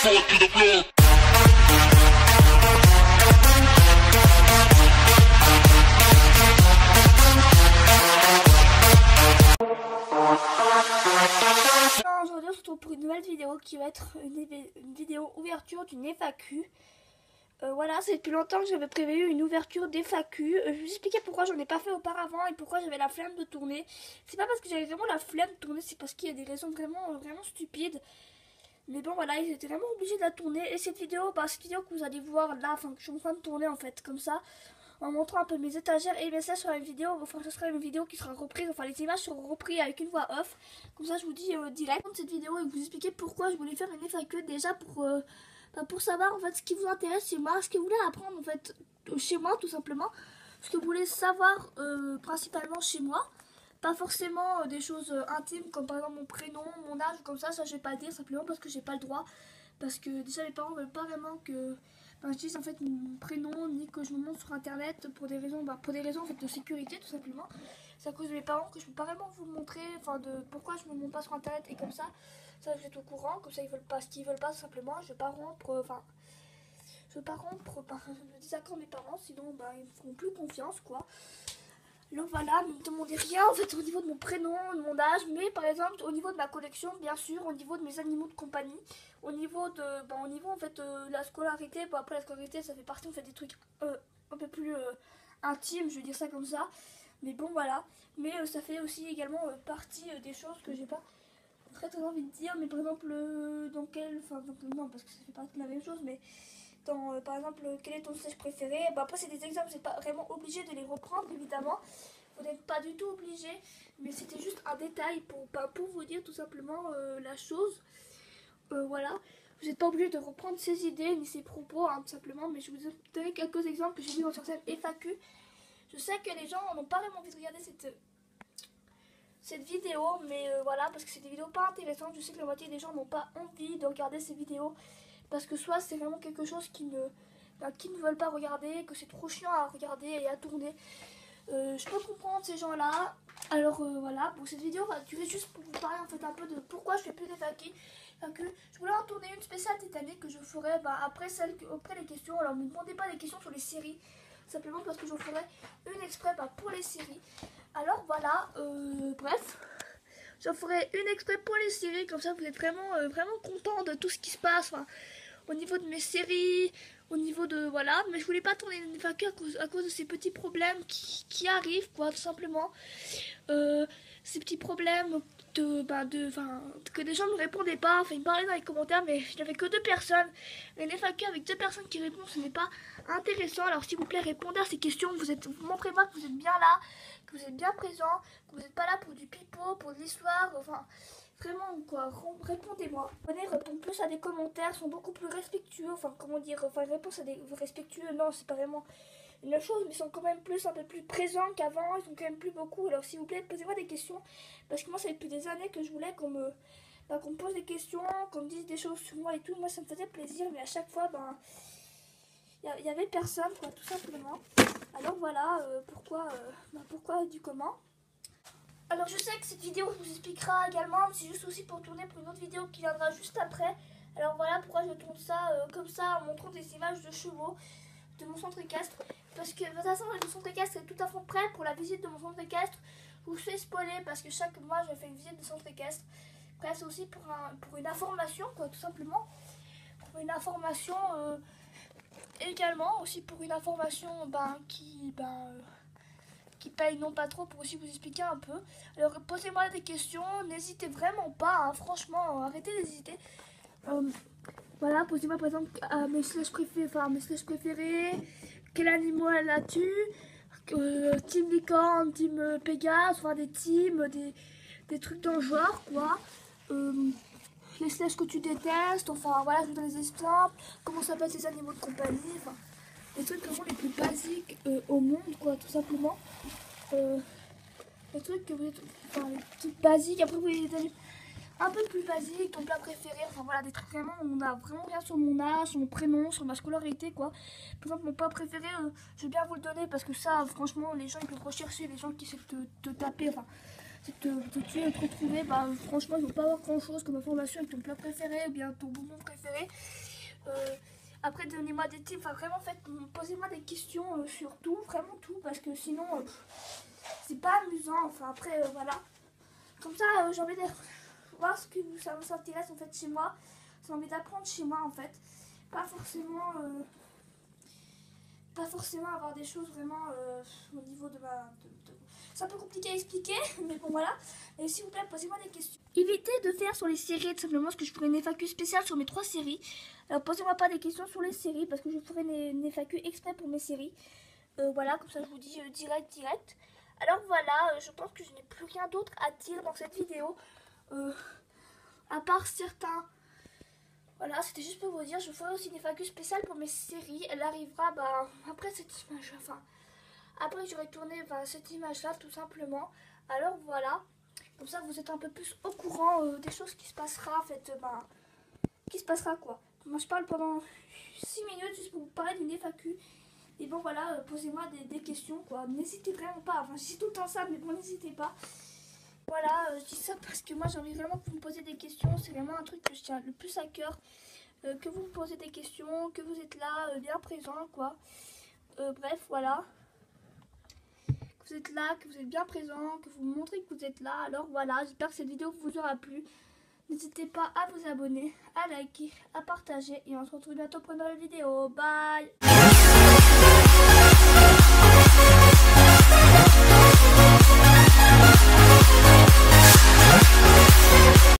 foot to the floor. Aujourd'hui on se retrouve pour une nouvelle vidéo qui va être une vidéo ouverture d'une FAQ. Voilà, c'est depuis longtemps que j'avais prévu une ouverture d'FAQ. Je vais vous expliquer pourquoi j'en ai pas fait auparavant et pourquoi j'avais la flemme de tourner. C'est pas parce que j'avais vraiment la flemme de tourner, c'est parce qu'il y a des raisons vraiment stupides. Mais bon voilà, ils étaient vraiment obligés de la tourner. Et cette vidéo que vous allez voir là, enfin que je suis en train de tourner en fait, comme ça, en montrant un peu mes étagères et ça sera une vidéo, enfin ce sera une vidéo qui sera reprise, enfin les images seront reprises avec une voix off. Comme ça je vous dis direct cette vidéo et vous expliquer pourquoi je voulais faire une FAQ déjà pour savoir en fait ce qui vous intéresse chez moi, ce que vous voulez apprendre en fait chez moi tout simplement, ce que vous voulez savoir principalement chez moi. Pas forcément des choses intimes comme par exemple mon prénom, mon âge, comme ça je vais pas le dire simplement parce que j'ai pas le droit. Parce que déjà mes parents veulent pas vraiment que je dise en fait mon prénom ni que je me montre sur internet pour des raisons, en fait de sécurité tout simplement. C'est à cause de mes parents que je peux pas vraiment vous montrer, enfin de pourquoi je me montre pas sur internet et comme ça vous êtes au courant, comme ça ils veulent pas ce qu'ils veulent pas tout simplement. Je veux pas rompre le désaccord de mes parents, sinon ils me feront plus confiance quoi. Donc voilà, ne me demandez rien en fait au niveau de mon prénom, de mon âge, mais par exemple au niveau de ma collection, bien sûr, au niveau de mes animaux de compagnie, au niveau en fait la scolarité. Bon après la scolarité ça fait partie en fait des trucs un peu plus intimes, je vais dire ça comme ça. Mais bon voilà, mais ça fait aussi également partie des choses que j'ai pas très envie de dire, mais par exemple dans quel, non parce que ça fait partie de la même chose, mais par exemple, quel est ton stage préféré? Après, c'est des exemples, c'est pas vraiment obligé de les reprendre, évidemment. Vous n'êtes pas du tout obligé, mais c'était juste un détail pour vous dire tout simplement la chose. Voilà, vous n'êtes pas obligé de reprendre ses idées ni ses propos, tout simplement, mais je vais vous donner quelques exemples que j'ai vus dans certaines FAQ. Je sais que les gens n'ont pas vraiment envie de regarder cette vidéo, mais voilà, parce que c'est des vidéos pas intéressantes. Je sais que la moitié des gens n'ont pas envie de regarder ces vidéos. Parce que soit c'est vraiment quelque chose qu'ils ne veulent pas regarder, que c'est trop chiant à regarder et à tourner. Je peux comprendre ces gens-là. Alors voilà, pour cette vidéo va durer juste pour vous parler en fait un peu de pourquoi je fais plus des FAQ. Je voulais en tourner une spéciale Titanic que je ferai après les questions. Alors ne me demandez pas des questions sur les séries, simplement parce que je ferai une exprès pour les séries. Alors voilà, bref. J'en ferai une exprès pour les séries, comme ça vous êtes vraiment content de tout ce qui se passe, au niveau de mes séries, au niveau de, voilà, mais je voulais pas tourner une FAQ à cause de ces petits problèmes qui arrivent, quoi, tout simplement. Ces petits problèmes que des gens ne répondaient pas, enfin ils me parlaient dans les commentaires, mais il n'y avait que 2 personnes. Une FAQ avec 2 personnes qui répondent, ce n'est pas intéressant. Alors s'il vous plaît, répondez à ces questions, montrez-moi que vous êtes bien là, que vous êtes bien présent, que vous n'êtes pas là pour du pipeau, pour de l'histoire, enfin vraiment quoi, répondez-moi. Venez répondre plus à des commentaires, sont beaucoup plus respectueux, réponse à des respectueux, non c'est pas vraiment une chose, mais ils sont quand même un peu plus présents qu'avant, ils sont quand même plus beaucoup. Alors s'il vous plaît, posez-moi des questions, parce que moi ça fait depuis des années que je voulais qu'on me pose des questions, qu'on me dise des choses sur moi et tout. Moi ça me faisait plaisir, mais à chaque fois il y avait personne quoi, tout simplement. Alors voilà pourquoi du comment. Alors je sais que cette vidéo vous expliquera également, c'est juste aussi pour tourner pour une autre vidéo qui viendra juste après. Alors voilà pourquoi je tourne ça comme ça en montrant des images de chevaux de mon centre équestre. Parce que de toute façon le centre équestre est tout à fait prêt pour la visite de mon centre équestre. Je vous fais spoiler parce que chaque mois je fais une visite de centre équestre. Après c'est aussi pour une information quoi, tout simplement. Pour une information également, aussi pour une information qui paye non pas trop, pour aussi vous expliquer un peu. Alors posez-moi des questions, n'hésitez vraiment pas, franchement, arrêtez d'hésiter. Voilà, posez-moi par exemple mes slash préférés, quel animal as-tu, team licorne, team Pégase, des teams, des trucs dans le genre quoi. Les slash que tu détestes, voilà, je vous donne des exemples, comment s'appellent ces animaux de compagnie, les trucs vraiment les plus basiques au monde quoi, tout simplement. Les trucs les trucs basiques, après vous les donner un peu plus basiques, ton plat préféré, voilà, des trucs vraiment, on a vraiment rien sur mon âge, sur mon prénom, sur ma scolarité quoi. Par exemple mon plat préféré, je vais bien vous le donner parce que ça franchement les gens ils peuvent rechercher, les gens qui essaient de te taper, tu es te retrouver, bah franchement il ne faut pas avoir grand chose comme information avec ton plat préféré ou bien ton bonbon préféré. Après donnez-moi des tips, enfin vraiment posez-moi des questions sur tout, vraiment tout, parce que sinon c'est pas amusant, enfin après voilà. Comme ça j'ai envie de voir ce que ça vous intéresse en fait chez moi, j'ai envie d'apprendre chez moi en fait, pas forcément avoir des choses vraiment au niveau de ma... C'est un peu compliqué à expliquer, mais bon voilà. Et s'il vous plaît, posez-moi des questions. Évitez de faire sur les séries, tout simplement, parce que je ferai une FAQ spéciale sur mes 3 séries. Alors posez-moi pas des questions sur les séries, parce que je ferai une FAQ exprès pour mes séries. Voilà, comme ça je vous dis direct. Alors voilà, je pense que je n'ai plus rien d'autre à dire dans cette vidéo. À part certains... Voilà, c'était juste pour vous dire, je ferai aussi une FAQ spéciale pour mes séries. Elle arrivera après cette image, après j'aurai tourné cette image là tout simplement. Alors voilà, comme ça vous êtes un peu plus au courant des choses qui se passera en fait, qui se passera quoi. Moi je parle pendant 6 minutes juste pour vous parler d'une FAQ. Et bon voilà, posez-moi des questions quoi. N'hésitez vraiment pas, enfin je dis tout le temps ça mais bon n'hésitez pas. Voilà, je dis ça parce que moi j'ai envie vraiment que vous me posiez des questions. C'est vraiment un truc que je tiens le plus à cœur. Que vous me posez des questions, que vous êtes là, bien présent quoi. Bref, voilà. Que vous êtes là, que vous êtes bien présent, que vous me montrez que vous êtes là. Alors voilà, j'espère que cette vidéo vous aura plu. N'hésitez pas à vous abonner, à liker, à partager. Et on se retrouve bientôt pour une nouvelle vidéo. Bye!